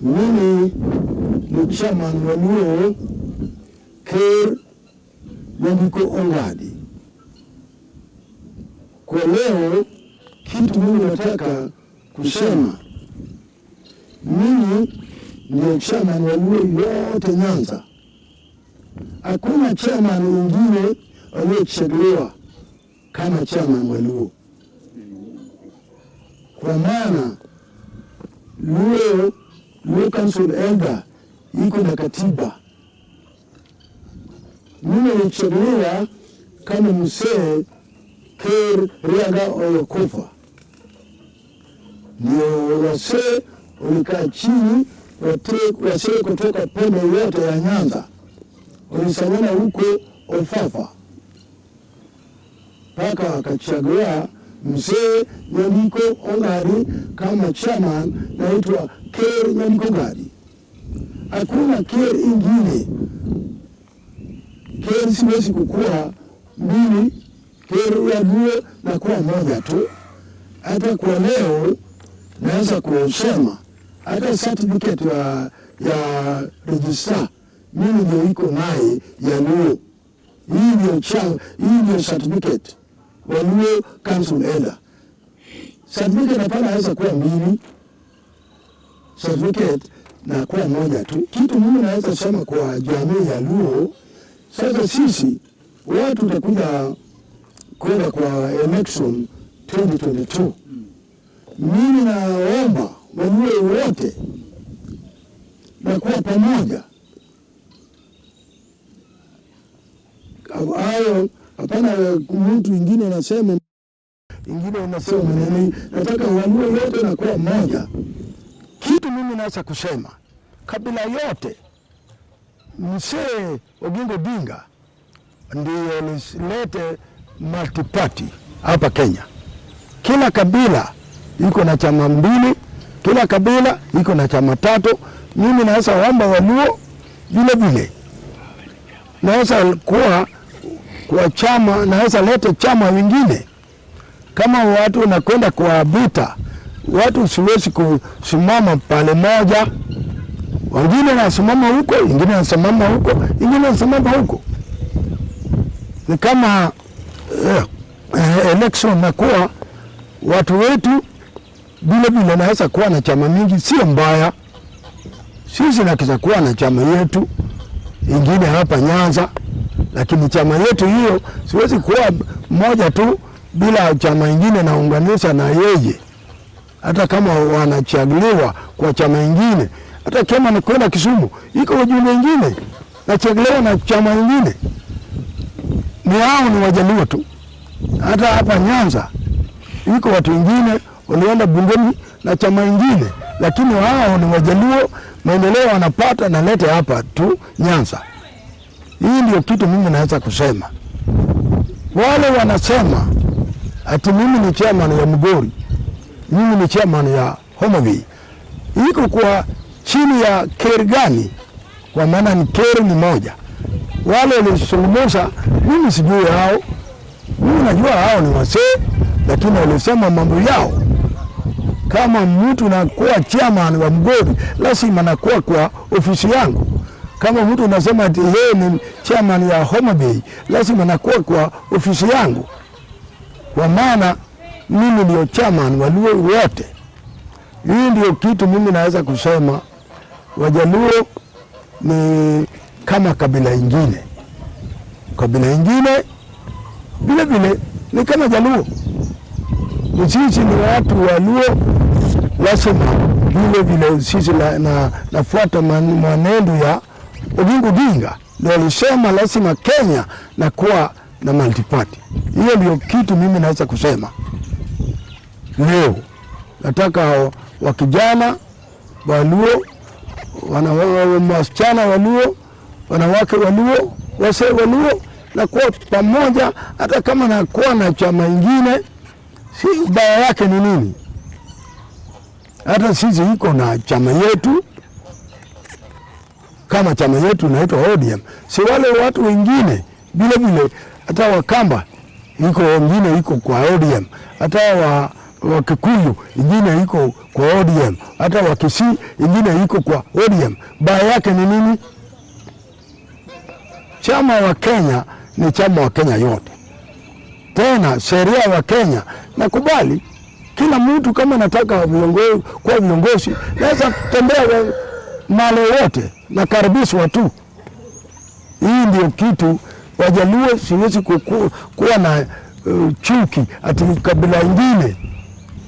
Mimi ni chairman wa Luo Ker Nyandiko Ongadi. Kwa leo kitu mimi nataka kusema, mimi ni chairman wa Luo yote Nyanza. Hakuna chairman mwingine aliyechaguliwa kama chairman wa Luo. Kwa maana Luo Council Elder iko na katiba. Mimi nilichaguliwa kama msee Ker Riaga Oyokofa. Ndio wasee walikaa chini, wasee kutoka pembe yote ya Nyanza walisanyana huko Ofafa, mpaka wakachagua mzee Nyandiko Ongadi kama chairman, naitwa Ker Nyandiko Ongadi. Hakuna Ker ingine. Ker siwezi kukua mbili, Ker ya Luo na kuwa moja tu. Hata kwa leo naweza kusema hata certificate ya register mimi ndio iko naye ya Luo. Hii ndio certificate wa Luo Council Elder. Certificate hapana naweza kuwa mbili, certificate na kuwa moja tu. Kitu mimi naweza sema kwa jamii ya Luo, sasa sisi watu tutakuja kwenda kwa election 2022. Mimi naomba Waluo wote na kuwa pamoja. Hayo hapana mtu ingine anasema nini. Nataka Waluo yote na kuwa moja. Kitu mimi naweza kusema, kabila yote, msee Oginga Odinga ndiyo lete multiparty hapa Kenya. Kila kabila iko na chama mbili, kila kabila iko na chama tatu. Mimi naweza omba Waluo vile vile, naweza kuwa kwa chama, naweza lete chama wengine. Kama watu nakwenda kwa vita, watu siwezi kusimama pale moja. Wengine nasimama huko, wengine nasimama huko, wengine nasimama huko. Ni kama election na kuwa watu wetu vile vile naweza kuwa na chama mingi, sio mbaya. Sisi nakiza kuwa na chama yetu ingine hapa Nyanza, lakini chama yetu hiyo siwezi kuwa moja tu bila chama ingine naunganisha na yeye. Hata kama wanachaguliwa kwa chama ingine, hata kama ni kwenda Kisumu, iko wajumbe ingine nachaguliwa na chama ingine. Ni hao ni Wajaluo tu. Hata hapa Nyanza iko watu wengine walienda bungeni na chama ingine, lakini hao ni Wajaluo, maendeleo wanapata na lete hapa tu Nyanza. Hii ndio kitu mimi naweza kusema. Wale wanasema ati mimi ni chairman ya Mugori, mimi ni chairman ya Homa Bay, iko kwa chini ya Ker gani? Kwa maana ni Ker ni moja. Wale walisungumuza, mimi sijui hao. Mimi najua hao ni wasee, lakini walisema mambo yao. Kama mtu nakuwa chairman wa Mugori, lazima nakuwa kwa ofisi yangu. Kama mtu unasema ati yeye ni chairman ya Homa Bay, lazima nakuwa kwa ofisi yangu. Kwa maana mimi ndio chairman wa Luo wote. Hii ndio kitu mimi naweza kusema. Wajaluo ni kama kabila ingine. Kabila ingine vile vile ni kama Jaluo. Sisi ni watu wa Luo, lazima vile vile sisi nafuata mwenendo ya Oginga Odinga. Ndio alisema lazima Kenya na kuwa na multiparty. Hiyo ndio kitu mimi naweza kusema. Leo nataka wakijana Waluo, wasichana Waluo, wanawake Waluo, wasee Waluo na kuwa pamoja. Hata kama nakuwa na chama ingine, si ubaya yake ni nini? Hata sisi iko na chama yetu, kama chama yetu naitwa ODM. Si wale watu wengine vile vile, hata Wakamba iko wengine iko kwa ODM, hata Wakikuyu ingine iko kwa ODM, hata Wakisii ingine iko kwa ODM. Baya yake ni nini? Chama wa Kenya ni chama wa Kenya yote. Tena sheria wa Kenya nakubali kila mtu kama nataka kuwa viongozi naweza kutembea mahali wote na karibishwa tu. Hii ndio kitu Wajaluo siwezi kuwa na chuki ati kabila ingine.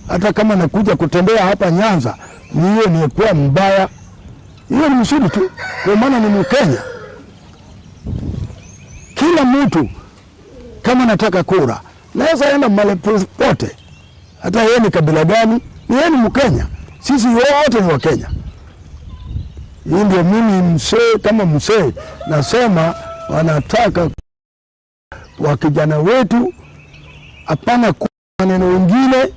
Hata kama nakuja kutembea hapa Nyanza hiyo ni kuwa mbaya. Hiyo ni mzuri tu kwa maana ni Mkenya. Kila mtu kama nataka kura naweza enda mahali pote. Hata yeye ni kabila gani, ni yeye ni Mkenya. Sisi wote ni Wakenya. Hii ndio mimi msee kama msee nasema wanataka wa kijana wetu hapana kwa maneno mengine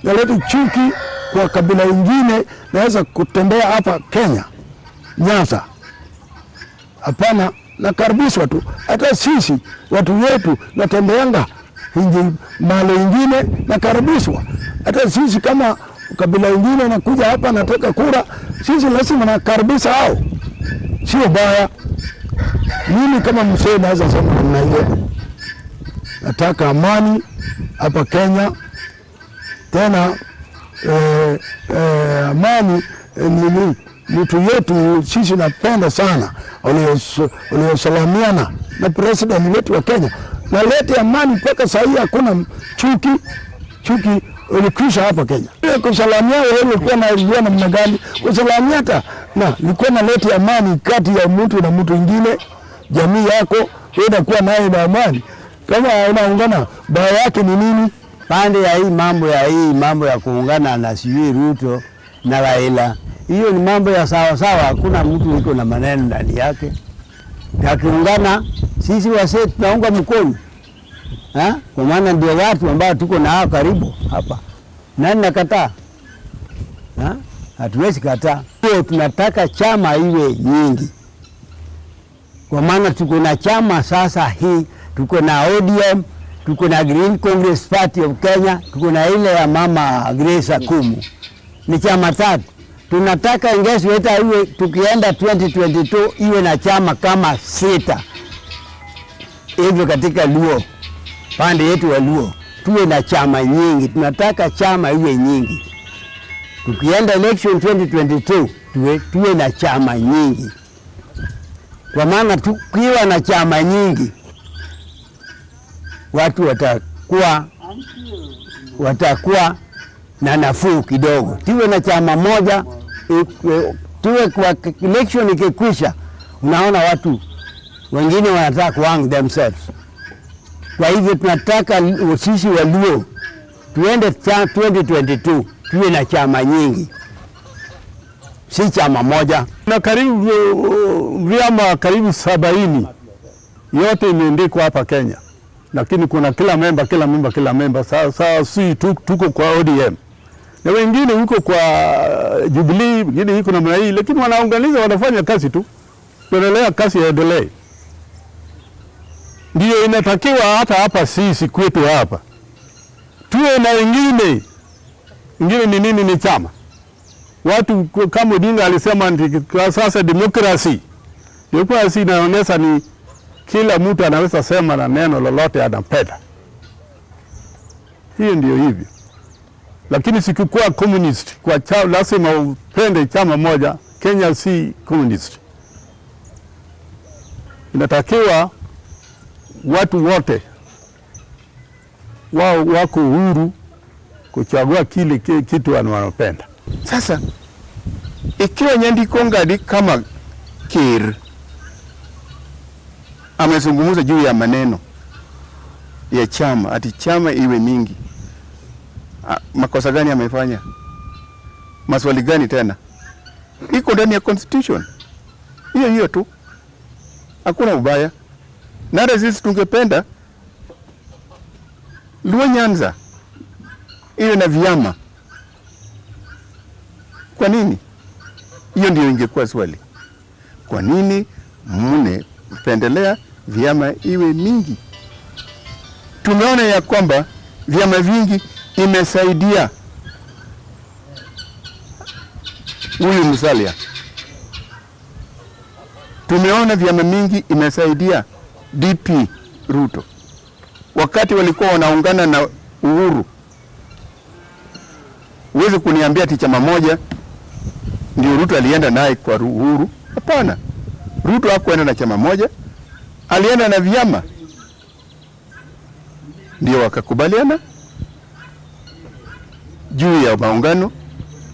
naleta chuki kwa kabila ingine naweza kutembea hapa Kenya Nyanza. Hapana, nakaribishwa tu. Hata sisi watu wetu natembeanga mahali ingine nakaribishwa. Hata sisi kama kabila ingine nakuja hapa nataka kura, sisi lazima nakaribisha hao. Sio baya. Mimi kama msee naweza sema namna hiyo. Nataka amani hapa Kenya. Tena amani ni mtu yetu sisi napenda sana waliosalamiana na president wetu wa Kenya. Na lete amani mpaka saa hii hakuna chuki ulikwisha hapa Kenya. Kusalamia wewe ulikuwa na namna gani? Kusalamia hata na ilikuwa na lete amani kati ya mtu na mtu mwingine, jamii yako wewe unakuwa naye na amani. Kama unaungana baya yake ni nini? Pande ya mambo ya kuungana na sijui Ruto na Raila. Hiyo ni mambo ya sawa sawa, hakuna mtu yuko na maneno ndani yake. Tukiungana sisi wasee tunaunga mkono. Kwa maana ndio watu ambao tuko na hao karibu hapa. Nani nakataa? Hatuwezi kataa. Hiyo tunataka chama iwe nyingi. Kwa maana tuko na chama sasa hii, tuko na ODM, tuko na Green Congress Party of Kenya, tuko na ile ya Mama Grace Akumu. Ni chama tatu. Tunataka ingeweza iwe tukienda 2022 iwe na chama kama 6. Hivyo katika Luo, pande yetu wa Luo, tuwe na chama nyingi. Tunataka chama iwe nyingi. Tukienda election 2022 tuwe na chama nyingi. Kwa maana tukiwa na chama nyingi watu watakuwa na nafuu kidogo. Tuwe na chama moja, tuwe kwa election ikikwisha, unaona watu wengine wanataka kuhang themselves. Kwa hivyo tunataka sisi wa Luo tuende 2022 tuwe na chama nyingi, si chama moja. Na karibu vyama karibu 70 yote imeandikwa hapa Kenya, lakini kuna kila member. Sasa si tuko kwa ODM na wengine yuko kwa Jubilee, wengine yuko namna hii, lakini wanaunganiza, wanafanya kazi tu, tuendelea kazi ya delay. Ndio inatakiwa hata hapa sisi kwetu hapa tuwe na wengine ni nini? Ni chama. Watu kama Odinga alisema kwa sasa demokrasi inaonyesha ni kila mtu anaweza sema na neno lolote anapenda. Hiyo ndio hivyo. Lakini sikikuwa communist kwa chama lazima upende chama moja. Kenya si communist. Inatakiwa watu wote wao wako huru kuchagua kile kitu wanapenda. Sasa ikiwa Nyandiko Ngadi kama Kir amezungumza juu ya maneno ya chama, ati chama iwe mingi, makosa gani amefanya? Maswali gani tena? Iko ndani ya constitution. Hiyo tu. Hakuna ubaya. Nada sisi tungependa Luo Nyanza iwe na vyama. Kwa nini? Hiyo ndio ingekuwa swali. Kwa nini mnapendelea vyama iwe mingi? Tumeona ya kwamba vyama vingi imesaidia huyu Musalia. Tumeona vyama mingi imesaidia DP Ruto wakati walikuwa wanaungana na Uhuru. Uweze kuniambia ati chama moja ndio Ruto alienda naye kwa Uhuru? Hapana, Ruto hakuenda na chama moja, alienda na vyama, ndio wakakubaliana juu ya maungano,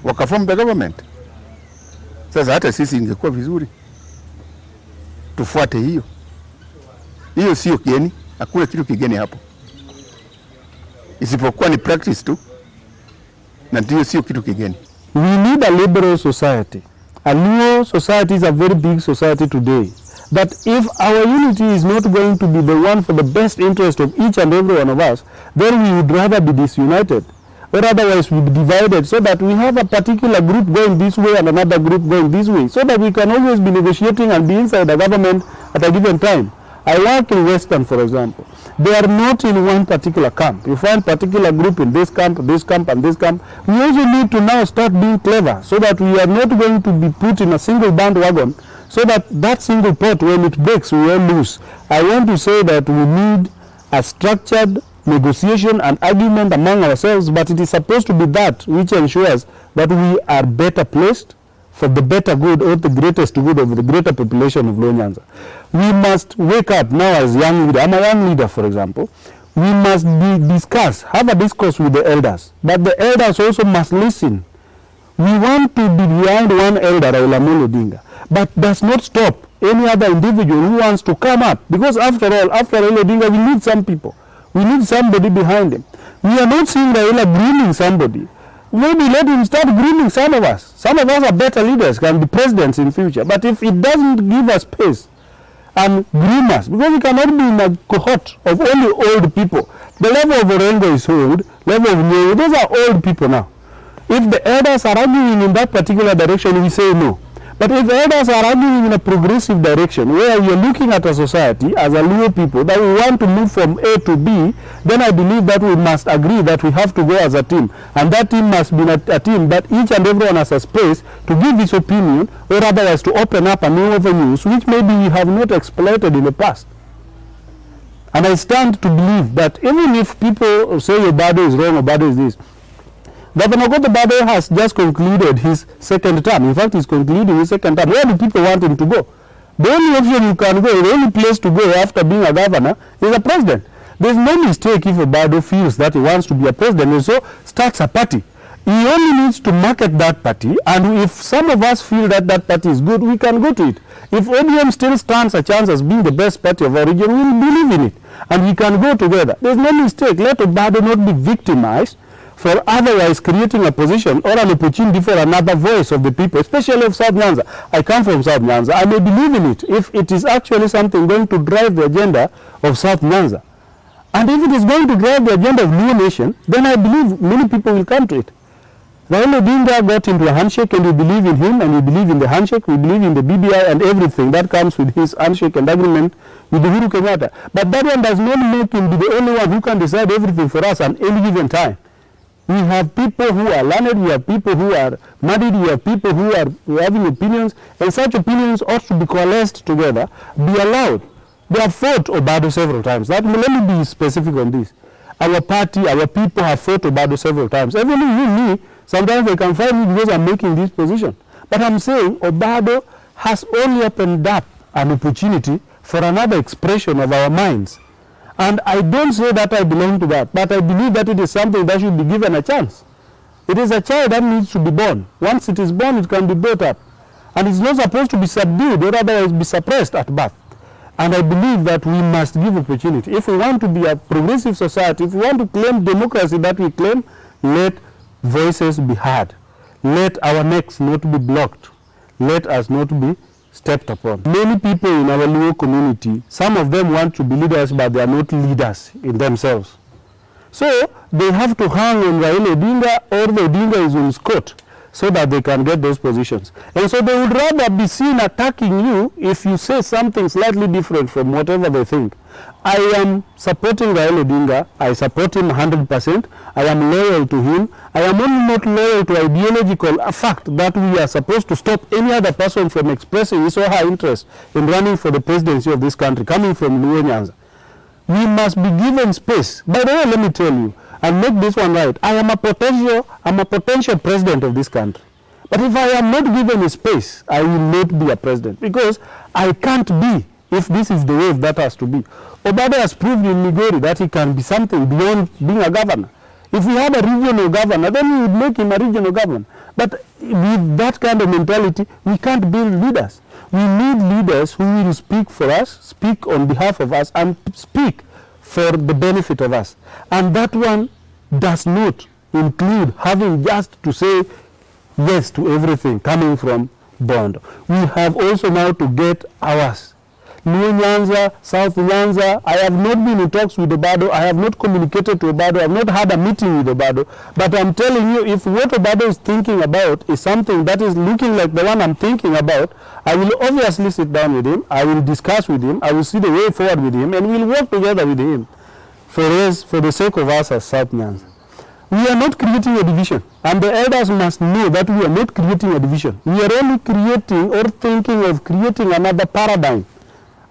wakaform the government. Sasa hata sisi ingekuwa vizuri tufuate hiyo. Hiyo sio kigeni, hakuna kitu kigeni hapo, isipokuwa ni practice tu, na ndio sio kitu kigeni. We need a liberal society. A Luo society is a very big society today. That if our unity is not going to be the one for the best interest of each and every one of us, then we would rather be disunited, or otherwise we'd be divided, so that we have a particular group going this way and another group going this way, so that we can always be negotiating and be inside the government at a given time. I work in Western, for example. They are not in one particular camp. You find particular group in this camp, and this camp. We also need to now start being clever, so that we are not going to be put in a single bandwagon, so that that single pot, when it breaks, we all lose. I want to say that we need a structured negotiation and argument among ourselves, but it is supposed to be that which ensures that we are better placed for the better good, or the greatest good of the greater population of Luo Nyanza. We must wake up now as young leader. I'm a young leader, for example. We must have a discourse with the elders, but the elders also must listen. We want to be behind one elder, Raila Amolo Odinga, but does not stop any other individual who wants to come up, because after all, after Raila Odinga, we need some people. We need somebody behind him. We are not seeing Raila grooming somebody. Maybe let him start grooming some of us. Some of us are better leaders, can be presidents in future. But if it doesn't give us space and groom us, because we cannot be in a cohort of only old people. The level of Orengo is old, level of Nyewe, those are old people now. If the elders are arguing in that particular direction, we say no. But if elders are arguing in a progressive direction, where we are looking at a society as a Luo people, that we want to move from A to B, then I believe that we must agree that we have to go as a team. And that team must be a team that each and everyone has a space to give his opinion, or otherwise to open up a new avenues, which maybe we have not exploited in the past. And I stand to believe that even if people say Obado is wrong, Obado is this, Governor Obado has just concluded his second term. In fact, he's concluding his second term. Where do people want him to go? The only option you can go, the only place to go after being a governor is a president. There's no mistake if Obado feels that he wants to be a president and so starts a party. He only needs to market that party, and if some of us feel that that party is good, we can go to it. If ODM still stands a chance as being the best party of our region, we'll believe in it, and we can go together. There's no mistake. Let Obado not be victimized for otherwise creating a position or an opportunity for another voice of the people, especially of South Nyanza. I come from South Nyanza. I may believe in it if it is actually something going to drive the agenda of South Nyanza. And if it is going to drive the agenda of Luo Nation, then I believe many people will come to it. Raila Odinga got into a handshake, and we believe in him, and we believe in the handshake, we believe in the BBI and everything that comes with his handshake and agreement with Uhuru Kenyatta. But that one does not make him be the only one who can decide everything for us at any given time. We have people who are learned, we have people who are married, we have people who are having opinions, and such opinions ought to be coalesced together, be allowed. They have fought Obado several times. Let me be specific on this. Our party, our people have fought Obado several times. Even you, me, sometimes they can find me because I'm making this position. But I'm saying Obado has only opened up an opportunity for another expression of our minds. And I don't say that I belong to that, but I believe that it is something that should be given a chance. It is a child that needs to be born. Once it is born, it can be brought up. And it's not supposed to be subdued or otherwise be suppressed at birth. And I believe that we must give opportunity. If we want to be a progressive society, if we want to claim democracy that we claim, let voices be heard. Let our necks not be blocked. Let us not be stepped upon. Many people in our Luo community, some of them want to be leaders, but they are not leaders in themselves. So they have to hang on Raila Odinga, or the Odinga is on Scott, so that they can get those positions. And so they would rather be seen attacking you if you say something slightly different from whatever they think. I am supporting Raila Odinga. I support him 100%. I am loyal to him. I am only not loyal to ideological fact that we are supposed to stop any other person from expressing his or her interest in running for the presidency of this country, coming from Luo Nyanza. We must be given space. By the way, let me tell you, and make this one right, I am a potential president of this country. But if I am not given a space, I will not be a president, because I can't be if this is the way that has to be. Obado has proved in Migori that he can be something beyond being a governor. If we had a regional governor, then we would make him a regional governor. But with that kind of mentality, we can't build leaders. We need leaders who will speak for us, speak on behalf of us, and speak for the benefit of us. And that one does not include having just to say yes to everything coming from Bondo. We have also now to get ours. Luo Nyanza, South Nyanza, I have not been in talks with Obado, I have not communicated to Obado, I have not had a meeting with Obado, but I'm telling you, if what Obado is thinking about is something that is looking like the one I'm thinking about, I will obviously sit down with him, I will discuss with him, I will see the way forward with him, and we'll work together with him for the sake of us as South Nyanza. We are not creating a division, and the elders must know that we are not creating a division. We are only creating or thinking of creating another paradigm,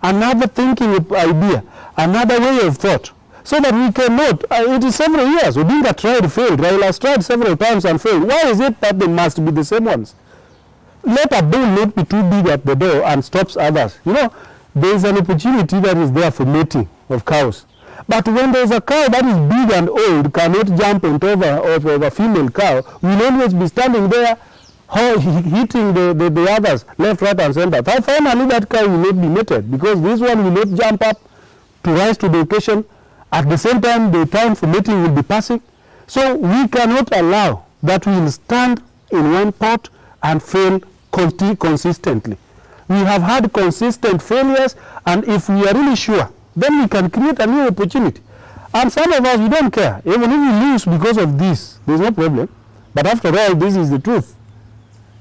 another thinking idea, another way of thought, so that we cannot, it is several years, Odinga tried, failed, Raila has tried several times and failed. Why is it that they must be the same ones? Let a bull not be too big at the door and stops others. You know, there is an opportunity that is there for mating of cows. But when there is a cow that is big and old, cannot jump on top of a female cow, will always be standing there hitting the others left, right, and center. Finally, that cow will not be mated, because this one will not jump up to rise to the occasion. At the same time, the time for mating will be passing. So we cannot allow that we will stand in one pot and fail consistently. We have had consistent failures, and if we are really sure, then we can create a new opportunity. And some of us, we don't care. Even if we lose because of this, there's no problem. But after all, this is the truth.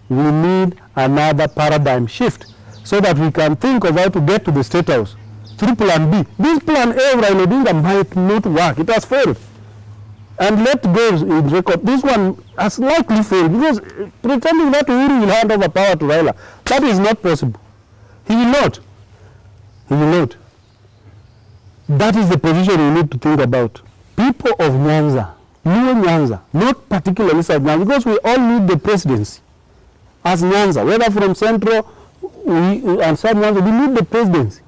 We need another paradigm shift so that we can think of how to get to the State House through plan B. This plan A of Raila Odinga might not work. It has failed. And let go in record. This one has likely failed, because pretending that Uhuru will hand over power to Raila, that is not possible. He will not. He will not. That is the position we need to think about. People of Nyanza, Luo Nyanza, not particularly South Nyanza, because we all need the presidency. As Nyanza, whether from Central and South Nyanza, we need the presidency.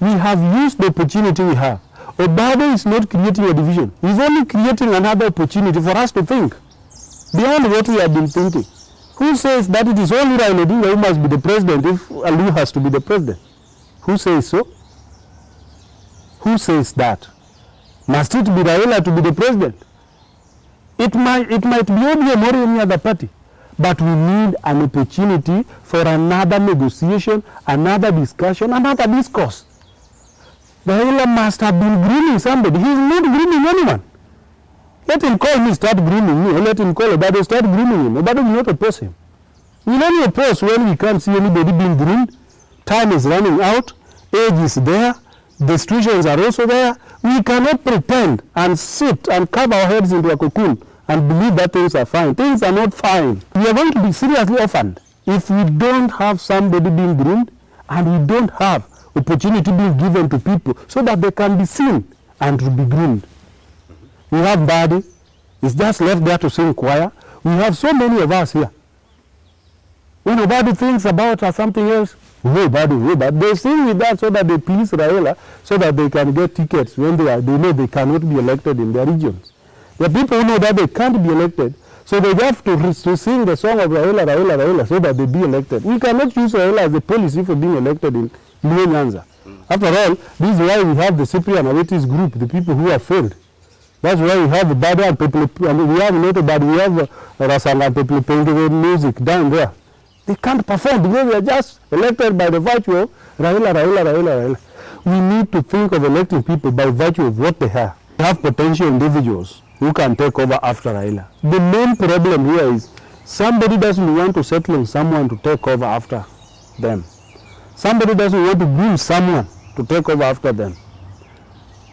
We have used the opportunity we have. Obado is not creating a division. He is only creating another opportunity for us to think beyond what we have been thinking. Who says that it is only Raila Odinga who must be the president if Alu has to be the president? Who says so? Who says that? Must it be Raila to be the president? It might be ODM or any other party. But we need an opportunity for another negotiation, another discussion, another discourse. Raila must have been grooming somebody. He is not grooming anyone. Let him call me, start grooming me, or let him call Obado, start grooming him. Obado will not oppose him. We will only oppose when we can't see anybody being groomed. Time is running out, age is there, the situations are also there. We cannot pretend and sit and cover our heads into a cocoon and believe that things are fine. Things are not fine. We are going to be seriously orphaned if we don't have somebody being groomed and we don't have opportunity being given to people so that they can be seen and to be groomed. We have Badi, it's just left there to sing choir. We have so many of us here. When nobody thinks about something else, they sing with that so that they please Raila, so that they can get tickets when they know they cannot be elected in their regions. The people who know that they can't be elected, so they have to sing the song of Raila, so that they be elected. We cannot use Raila as a policy for being elected in Luo Nyanza. After all, this is why we have the Cyprian Aweti's group, the people who have failed. That's why we have the Bado and people, and we have not Bado, we have Rasanga and people playing the music down there. They can't perform because they are just elected by the virtue of Raila. We need to think of electing people by virtue of what they have. We have potential individuals who can take over after Raila. The main problem here is Somebody doesn't want to settle on someone to take over after them. Somebody doesn't want to groom someone to take over after them.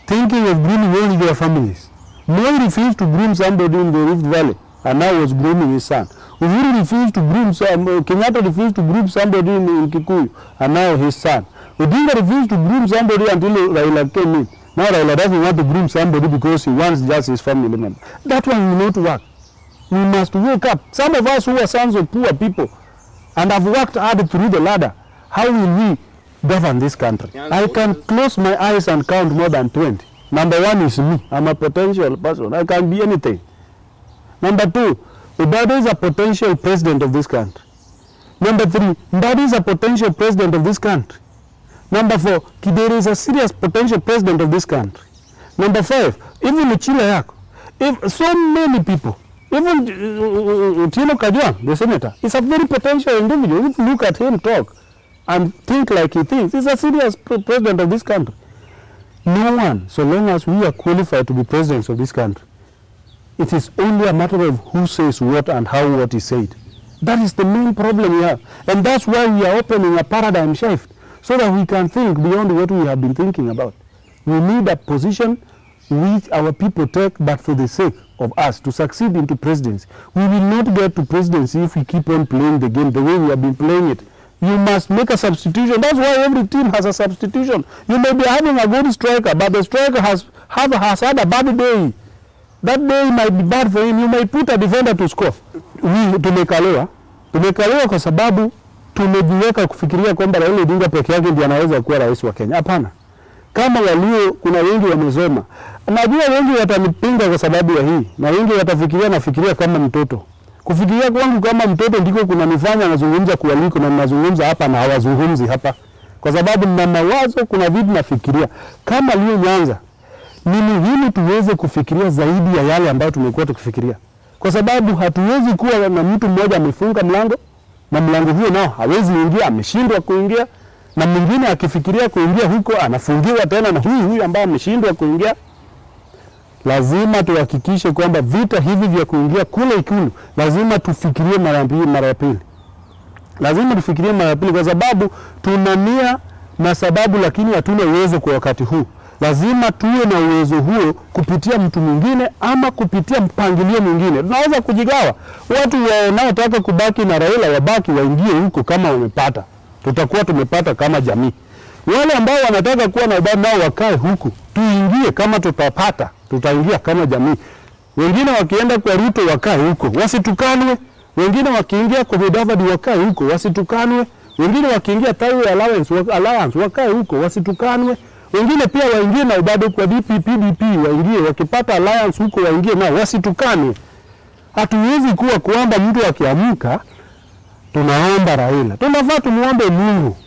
Thinking of grooming only their families. Moi refused to groom somebody in the Rift Valley and now was grooming his son. Uhuru refused to groom Kenyatta refused to groom somebody in Kikuyu and now his son. Odinga refused to groom somebody until Raila came in. Now Raila doesn't want to groom somebody because he wants just his family member. That one will not work. We must wake up. Some of us who are sons of poor people and have worked hard through the ladder, how will we govern this country? I can close my eyes and count more than 20. Number one is me. I'm a potential person. I can be anything. Number two, Ubado is a potential president of this country. Number three, Mbadi is a potential president of this country. Number four, Kidere is a serious potential president of this country. Number five, even Uchila Yako. If so many people, even Tino Kajwang, the senator, is a very potential individual. If you look at him talk and think like he thinks, he's a serious president of this country. No one, so long as we are qualified to be presidents of this country, it is only a matter of who says what and how what is said. That is the main problem we have. And that's why we are opening a paradigm shift, so that we can think beyond what we have been thinking about. We need a position which our people take, but for the sake of us to succeed into presidency. We will not get to presidency if we keep on playing the game the way we have been playing it. You must make a substitution. That's why every team has a substitution. You may be having a good striker, but the striker has had a bad day. That day might be bad for him. You may put a defender to score. Tumekalewa kwa sababu tumejiweka kufikiria kwamba Raila Odinga peke yake ndiye anaweza kuwa rais wa Kenya. Hapana. Kama kuna wengi wamesoma. Najua wengi watanipinga kwa sababu ya hii. Na wengi nafikiria kama mtoto. Kufikiria kwangu kama mtoto ndiko kunanifanya nazungumza kualiko na nazungumza hapa na hawazungumzi hapa. Kwa sababu nina mawazo, kuna vitu nafikiria. Kama Leo Nyanza, ni muhimu tuweze kufikiria zaidi ya yale ambayo tumekuwa tukifikiria. Kwa sababu hatuwezi kuwa na mtu mmoja amefunga mlango na mlango huo nao hawezi ingia, ameshindwa kuingia, na mwingine akifikiria kuingia huko anafungiwa tena na huyu ambaye ameshindwa kuingia. Lazima tuhakikishe kwamba vita hivi vya kuingia kule Ikulu lazima tufikirie mara ya pili. Lazima tufikirie mara ya pili kwa sababu tuna nia na sababu, lakini hatuna uwezo kwa wakati huu. Lazima tuwe na uwezo huo kupitia mtu mwingine ama kupitia mpangilio mwingine. Tunaweza kujigawa. Watu wanaotaka kubaki na Raila wabaki waingie huko kama wamepata. Tutakuwa tumepata kama jamii. Wale ambao wanataka kuwa na ubaba nao wakae huku. Tuingie kama tutapata. Tutaingia kama jamii. Wengine wakienda kwa Ruto wakae huko, wasitukanwe. Wengine wakiingia kwa Mudavadi wakae huko, wasitukanwe. Wengine wakiingia Tawi Alliance wakae huko, wasitukanwe. Wengine pia waingie na bado kwa PDP waingie, wakipata alliance huko waingie nao, wasitukanwe. Hatuwezi kuwa kwamba mtu akiamka tunaomba Raila. Tunafaa tumuombe Mungu,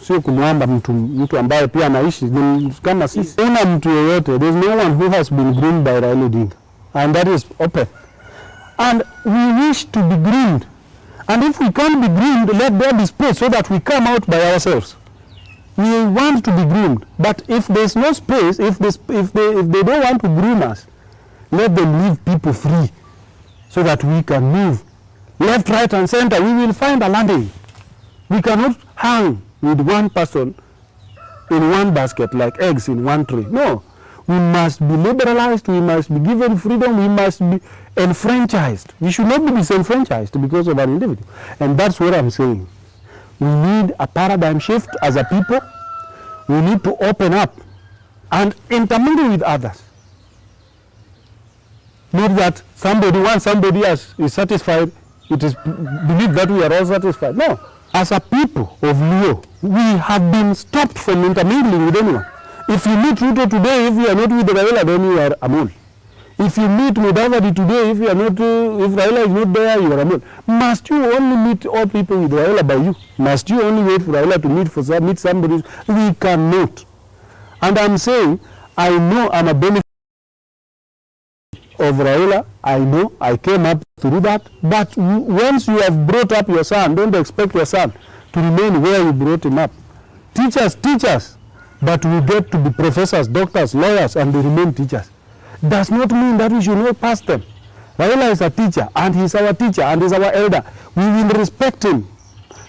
sio kumwomba mtu ambaye pia anaishi kama sisi. Una mtu yeyote, there is no one who has been groomed by Raila Odinga, and that is open. And we wish to be groomed, and if we can't be groomed, let there be space so that we come out by ourselves. We want to be groomed, but if there's no space, if they don't want to groom us, let them leave people free so that we can move left, right and center. We will find a landing. We cannot hang with one person in one basket like eggs in one tray. No, we must be liberalized, we must be given freedom, we must be enfranchised. We should not be disenfranchised because of an individual. And that's what I'm saying. We need a paradigm shift as a people. We need to open up and intermingle with others. Not that once somebody else is satisfied, it is believed that we are all satisfied. No. As a people of Luo, we have been stopped from intermingling with anyone. If you meet Ruto today, if you are not with Raila, then you are Amol. If you meet Mudavadi today, if Raila is not there, you are Amol. Must you only meet all people with Raila by you? Must you only wait for Raila to meet somebody? We cannot. And I'm saying, I know I'm a benefit of Raila. I know I came up through that. But once you have brought up your son, don't expect your son to remain where you brought him up. Teachers, but we get to be professors, doctors, lawyers, and they remain teachers. Does not mean that we should not pass them. Raila is a teacher, and he's our teacher, and he's our elder. We will respect him.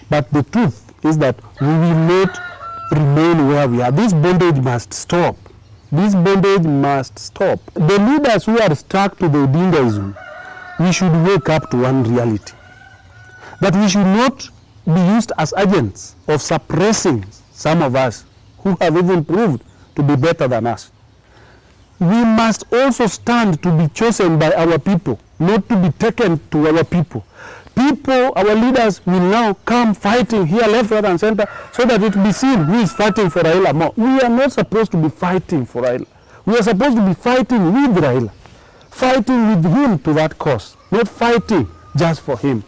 But the truth is that we will not remain where we are. This bondage must stop. This bondage must stop. The leaders who are stuck to the Odingaism, we should wake up to one reality. That we should not be used as agents of suppressing some of us who have even proved to be better than us. We must also stand to be chosen by our people, not to be taken to our people. People, our leaders, will now come fighting here, left, right, and center, so that it will be seen who is fighting for Raila more. We are not supposed to be fighting for Raila. We are supposed to be fighting with Raila, fighting with him to that cause, not fighting just for him.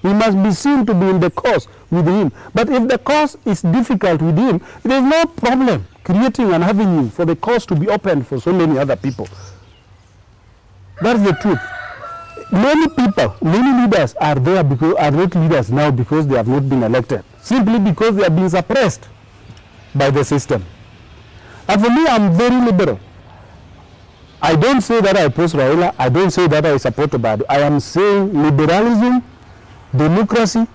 We must be seen to be in the cause with him. But if the cause is difficult with him, there is no problem creating an avenue for the cause to be opened for so many other people. That's the truth. Many people, many leaders are there because are not leaders now because they have not been elected, simply because they have been suppressed by the system. And for me, I'm very liberal. I don't say that I oppose Raila. I don't say that I support Obado. I am saying liberalism, democracy,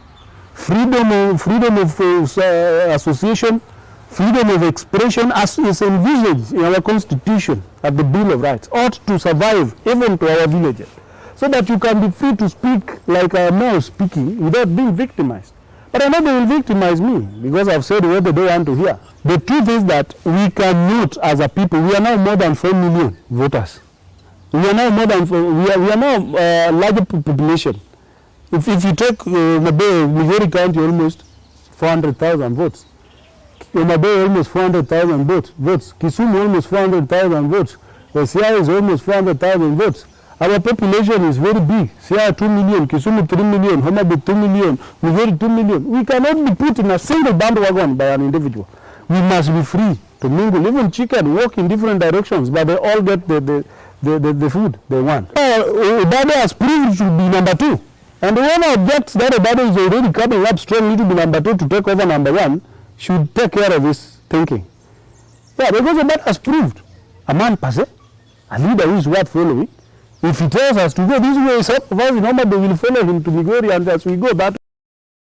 freedom of association, freedom of expression, as is envisaged in our constitution at the Bill of Rights, ought to survive even to our villages, so that you can be free to speak like I am now speaking without being victimized. But I know they will victimize me because I've said what they don't want to hear. The truth is that we cannot, as a people, we are now more than 4 million voters. We are now more than we are now a larger population. If you take Migori County, almost 400,000 votes. Omabay almost 400,000 votes. Kisumu almost 400,000 votes. Siaya is almost 400,000 votes. Our population is very big. Siaya 2 million, Kisumu 3 million, Homabay 2 million, Migori 2 million. We cannot be put in a single bandwagon by an individual. We must be free to mingle. Even chicken walk in different directions, but they all get the food they want. Obado has proved to be number 2. And whoever objects that Obado is already coming up strongly to be number 2 to take over number 1 should take care of his thinking. Yeah, because Obado has proved a man per se, a leader who is worth following. If he tells us to go this way, some of us in Homabay will follow him to Migori, and as we go that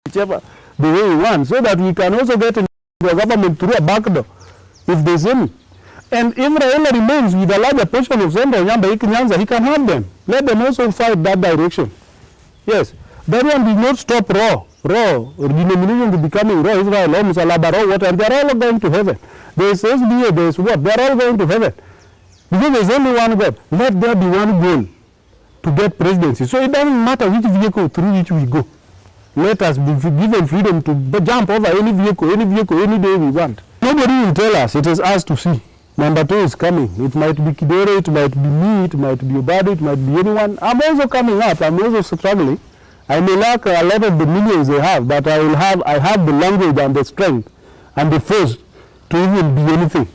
whichever the way we want, so that we can also get into the government through a back door if there's any. And if Raila remains with a larger portion of Central Nyanza, he can have them. Let them also fight that direction. Yes, that one did not stop raw denomination to becoming raw Israel, Musalaba, raw water, and they are all going to heaven. There is SDA, there is what? They are all going to heaven. Because there is only one God. Let there be one goal to get presidency. So it doesn't matter which vehicle through which we go. Let us be given freedom to jump over any vehicle, any day we want. Nobody will tell us. It is us to see. Number 2 is coming. It might be Kidero, it might be me, it might be Obado, it might be anyone. I'm also coming up. I'm also struggling. I may lack a lot of the millions they have, but I have the language and the strength and the force to even be anything.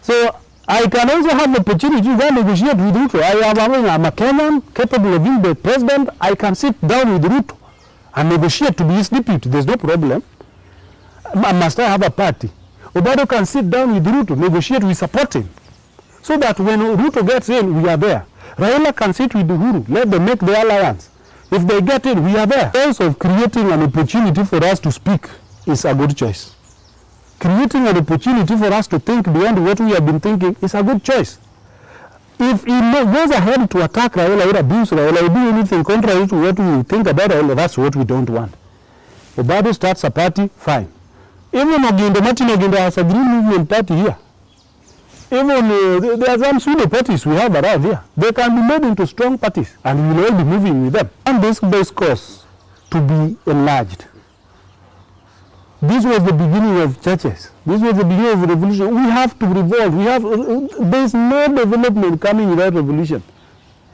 So I can also have the opportunity to go negotiate with Ruto. I'm a Kenyan capable of being the president. I can sit down with Ruto and negotiate to be his deputy. There's no problem. Must I have a party? Obado can sit down with Ruto, negotiate, we support him. So that when Ruto gets in, we are there. Raila can sit with Uhuru, let them make the alliance. If they get in, we are there. The sense of creating an opportunity for us to speak is a good choice. Creating an opportunity for us to think beyond what we have been thinking is a good choice. If he goes ahead to attack Raila or abuse Raila or do anything contrary to what we think about Raila, that's what we don't want. Obado starts a party, fine. Even Martin Ogindo has a green movement party here. Even there are some pseudo parties we have around here. They can be made into strong parties, and we will all be moving with them. And this discourse to be enlarged. This was the beginning of churches. This was the beginning of the revolution. We have to revolt. There is no development coming without revolution.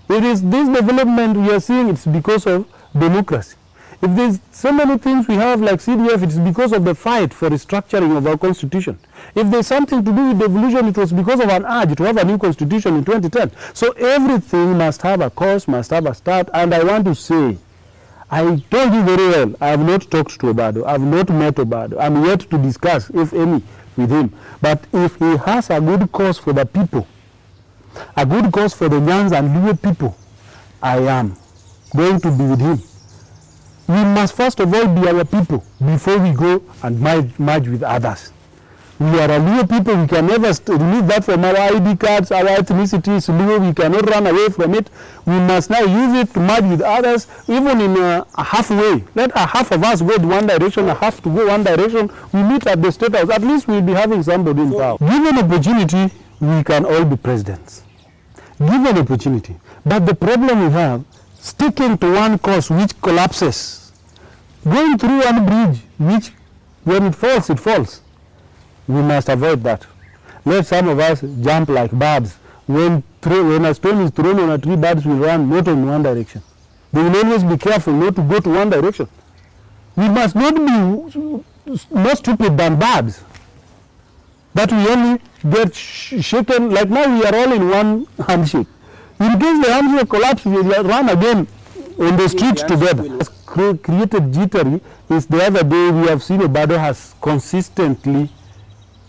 It is this development we are seeing. It's because of democracy. If there's so many things we have like CDF, it's because of the fight for restructuring of our constitution. If there's something to do with devolution, it was because of an urge to have a new constitution in 2010. So everything must have a cause, must have a start. And I want to say, I told you very well, I have not talked to Obado. I have not met Obado. I'm yet to discuss, if any, with him. But if he has a good cause for the people, a good cause for the Nyanza and Luo people, I am going to be with him. We must first of all be our people before we go and merge with others. We are a Luo people. We can never remove that from our ID cards, our ethnicity is Luo. We cannot run away from it. We must now use it to merge with others, even in a halfway. Let a half of us go one direction, a half to go one direction. We meet at the State House. At least we'll be having somebody in power. Given opportunity, we can all be presidents. Given opportunity. But the problem we have, sticking to one course which collapses, going through one bridge which when it falls, it falls. We must avoid that. Let some of us jump like birds. When a stone is thrown on a tree, birds will run not in one direction. They will always be careful not to go to one direction. We must not be more stupid than birds. That we only get shaken, like now we are all in one handshake. In case the handshake collapses, we will run again on the street together. Created jittery is the other day we have seen Obado has consistently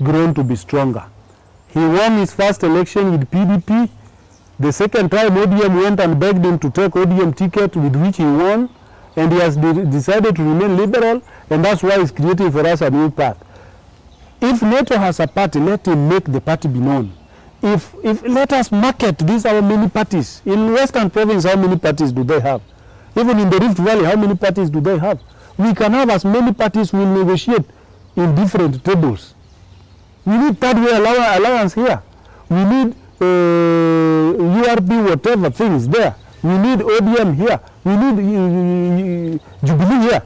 grown to be stronger. He won his first election with PDP. The second time ODM went and begged him to take ODM ticket, with which he won, and he has decided to remain liberal, and that's why he's creating for us a new path. If NATO has a party, let him make the party be known. If let us market these our many parties. In Western Province, how many parties do they have? Even in the Rift Valley, how many parties do they have? We can have as many parties we negotiate in different tables. We need third way alliance here. We need URP whatever things there. We need ODM here. We need Jubilee here.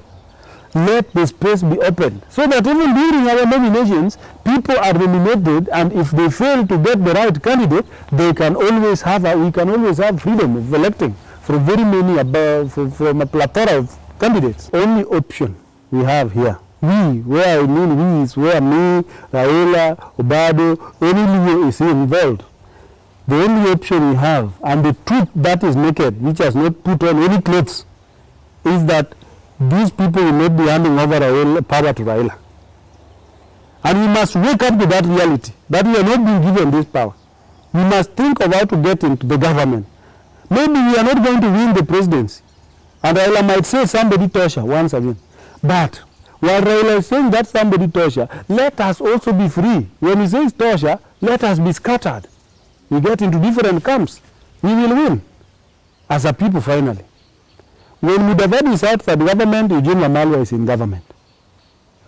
Let the space be opened so that even during our nominations, people are nominated, and if they fail to get the right candidate, they can always have we can always have freedom of electing from very many from a plethora of candidates. Only option we have here. We, where I mean we is where me, Raila, Obado, any Luo is involved. The only option we have, and the truth that is naked, which has not put on any clothes, is that these people will not be handing over power to Raila. And we must wake up to that reality, that we are not being given this power. We must think of how to get into the government. Maybe we are not going to win the presidency, and Raila might say somebody Tosha once again. But while Raila is saying that somebody Tosha, let us also be free. When he says Tosha, let us be scattered. We get into different camps. We will win as a people finally. When Mudavadi is outside the government, Eugene Wamalwa is in government.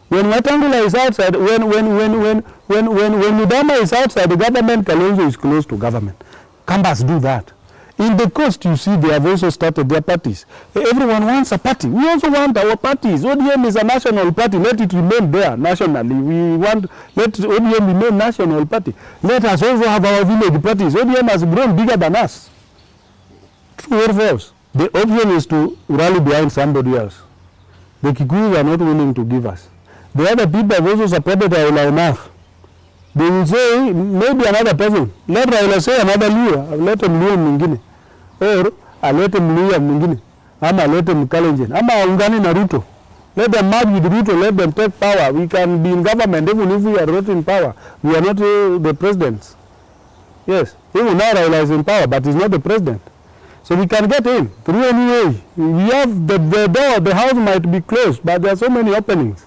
When Wetangula is outside, when Mudama is outside the government, Kalonzo is close to government. Kambas do that. In the coast, you see, they have also started their parties. Everyone wants a party. We also want our parties. ODM is a national party. Let it remain there nationally. We want, let ODM remain national party. Let us also have our village parties. ODM has grown bigger than us. True or false? The option is to rally behind somebody else. The Kikuyu are not willing to give us. The other people have also supported Raila enough. They will say, maybe another person. Let Raila say another Luo. Let him Luo mwingine. Or, let him Luo mwingine. Ama let him Kalenjin. Ama ungani na Ruto. Let them merge with Ruto. Let them take power. We can be in government even if we are not in power. We are not the presidents. Yes. Even now Raila is in power, but he's not the president. So we can get in through any way. We have the door, the house might be closed, but there are so many openings.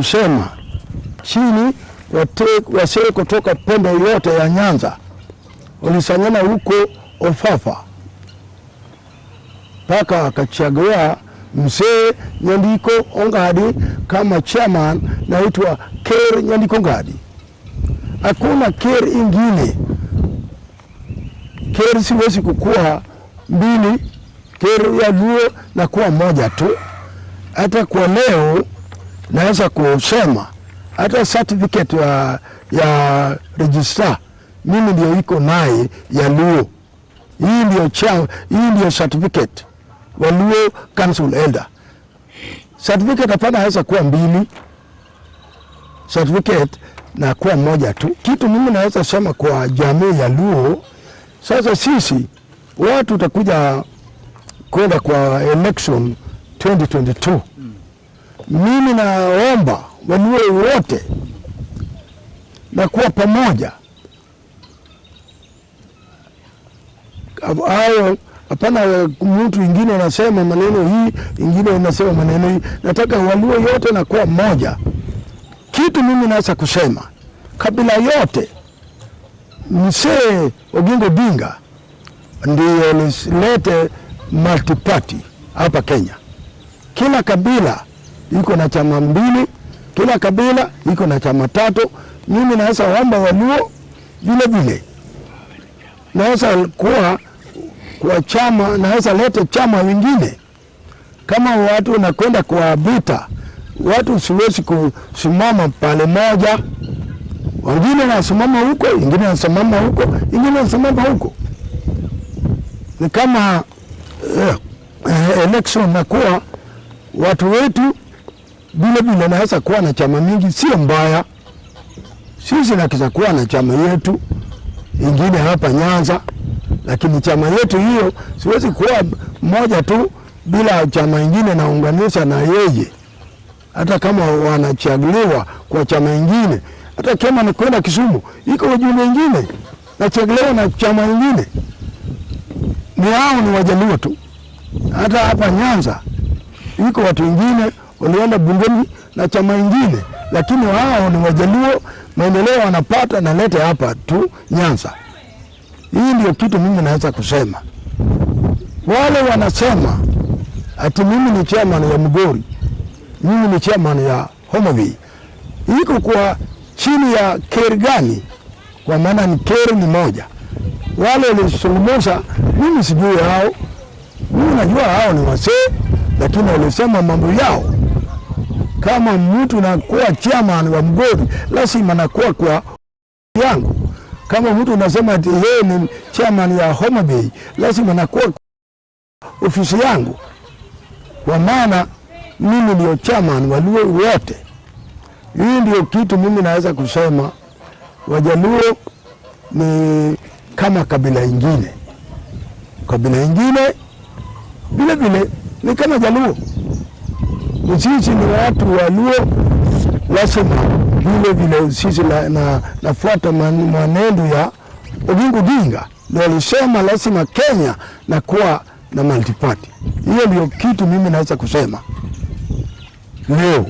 Sema chini wasee kutoka pembe yote ya Nyanza walisanyana huko Ofafa mpaka akachagua mzee Nyandiko Ongadi kama chairman, naitwa Ker Nyandiko Ongadi. Hakuna Ker ingine. Ker siwezi kukua mbili, Ker ya Luo na kuwa moja tu. Hata kwa leo naweza kusema hata certificate ya register mimi ndio iko naye ya Luo. Hii ndio certificate wa Luo Council Elder. certificate hapana haweza kuwa mbili certificate na kuwa moja tu. Kitu mimi naweza sema kwa jamii ya Luo, sasa sisi watu utakuja kwenda kwa election 2022. Mimi naomba Waluo wote na kuwa pamoja. Hayo hapana mtu mwingine anasema maneno hii, ingine anasema maneno hii. Nataka Waluo yote na kuwa moja. Kitu mimi naweza kusema, kabila yote, Mzee Oginga Odinga ndiyo lete multiparty hapa Kenya. Kila kabila iko na chama mbili, kila kabila iko na chama tatu. Mimi naweza omba Waluo vile vile, naweza kuwa kwa chama, naweza lete chama wengine. Kama watu nakwenda kwa vita, watu siwezi kusimama pale moja, wengine nasimama huko, wengine nasimama huko, wengine nasimama huko. Ni kama election na kuwa watu wetu vile vile naweza kuwa na chama mingi, sio mbaya. Sisi nakiza kuwa na chama yetu ingine hapa Nyanza, lakini chama yetu hiyo siwezi kuwa moja tu bila chama ingine naunganisha na yeye. Hata kama wanachaguliwa kwa chama ingine, hata kama ni kwenda Kisumu, iko wajumbe ingine nachaguliwa na chama ingine. Ni hao ni Wajaluo tu. Hata hapa Nyanza iko watu wengine walienda bungeni na chama ingine, lakini hao ni Wajaluo, maendeleo wanapata na lete hapa tu Nyanza. Hii ndio kitu mimi naweza kusema. Wale wanasema ati mimi ni chairman ya Migori, mimi ni chairman ya Homa Bay, iko kwa chini ya keri gani? Kwa maana ni keri ni moja. Wale walisungumuza, mimi sijui hao. Mimi najua hao ni wasee, lakini walisema mambo yao. Kama mtu nakuwa chairman wa Migori, lazima nakuwa kwa yangu. Kama mtu unasema ati yeye ni chairman ya Homa Bay, lazima nakuwa ofisi yangu. Kwa maana mimi ndio chairman wa Luo wote. Hii ndio kitu mimi naweza kusema. Wajaluo ni kama kabila ingine. Kabila ingine vile vile ni kama Jaluo. Sisi ni watu wa Luo, lazima vile vile sisi nafuata mwenendo ya Oginga Odinga. Ndio alisema lazima Kenya na kuwa na multiparty. Hiyo ndio kitu mimi naweza kusema. Leo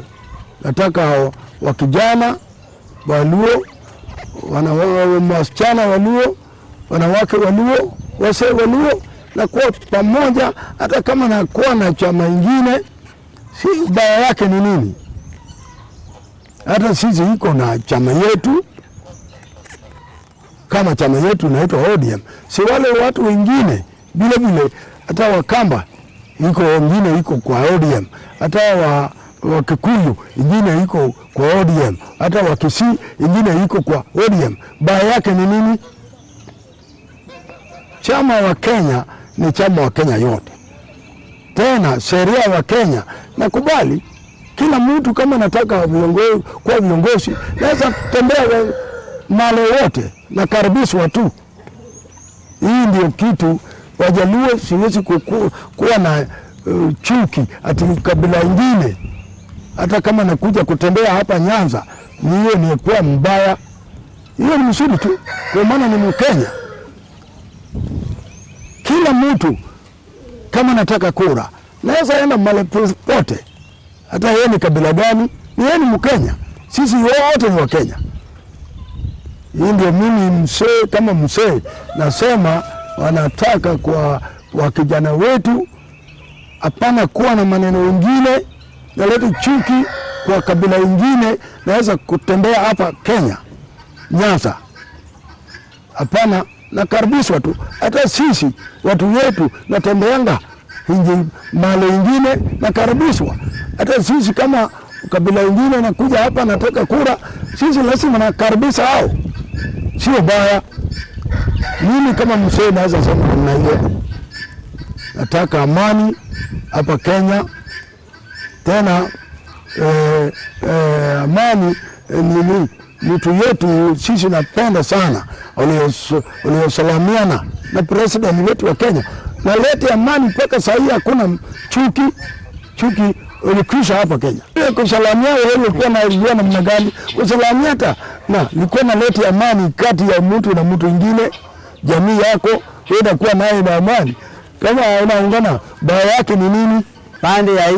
nataka wakijana Waluo, wasichana Waluo, wanawake Waluo, wazee Waluo na kuwa pamoja. Hata kama nakuwa na chama ingine, si ubaya yake ni nini? Hata sisi iko na chama yetu, kama chama yetu naitwa ODM. Si wale watu wengine vile vile, hata Wakamba iko wengine iko kwa ODM, hata Wakikuyu ingine iko kwa ODM, hata Wakisii ingine iko kwa ODM. Baya yake ni nini? Chama wa Kenya ni chama wa Kenya yote. Tena sheria wa Kenya nakubali kila mtu kama nataka kwa viongozi naweza kutembea mahali wote na karibishwa tu. Hii ndio kitu Wajaluo siwezi kuwa na chuki ati kabila ingine. Hata kama nakuja kutembea hapa Nyanza, hiyo ni kuwa mbaya. Hiyo ni mzuri tu, kwa maana ni Mkenya. Kila mtu kama nataka kura naweza enda mahali popote, hata yeye ni kabila gani, yeye ni Mkenya. Sisi wote ni Wakenya. Hii ndio mimi mzee kama mzee nasema, wanataka kwa wakijana wetu hapana kuwa na maneno mengine naleta chuki kwa kabila ingine. Naweza kutembea hapa Kenya Nyanza, hapana, nakaribishwa tu. Hata sisi watu wetu natembeanga inji mahali ingine nakaribishwa. Hata sisi kama kabila ingine nakuja hapa nataka kura, sisi lazima nakaribisha hao, sio baya. Mimi kama mzee naweza sema namna hiyo. Nataka amani hapa Kenya, tena amani ni mtu yetu sisi napenda sana waliosalamiana na president wetu wa Kenya, na lete amani mpaka saa hii hakuna chuki ulikwisha hapa Kenya. Kusalamia wewe ulikuwa na idea namna gani? Kusalamia hata na ilikuwa na lete amani kati ya mtu na mtu mwingine, jamii yako wewe kuwa naye na amani. Kama unaungana baya yake ni nini? Pande ya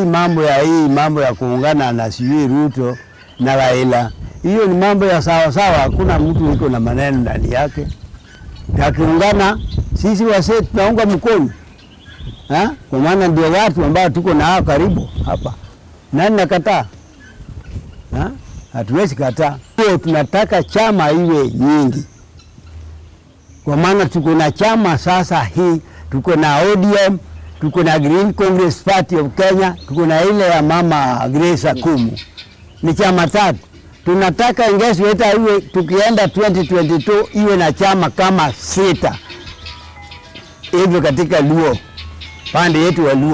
mambo ya kuungana na sijui Ruto na Raila, hiyo ni mambo ya sawa sawa, hakuna mtu yuko na maneno ndani yake. Tukiungana sisi wase tunaunga mkono, kwa maana ndio watu ambao tuko nao karibu hapa. Nani nakataa? Hatuwezi kataa. Hiyo tunataka chama iwe nyingi, kwa maana tuko na chama sasa hii, tuko na ODM, tuko na Green Congress Party of Kenya, tuko na ile ya Mama Grace Akumu. Ni chama tatu. Tunataka engagement iwe tukienda 2022 iwe na chama kama 6 hivyo katika Luo, pande yetu wa Luo.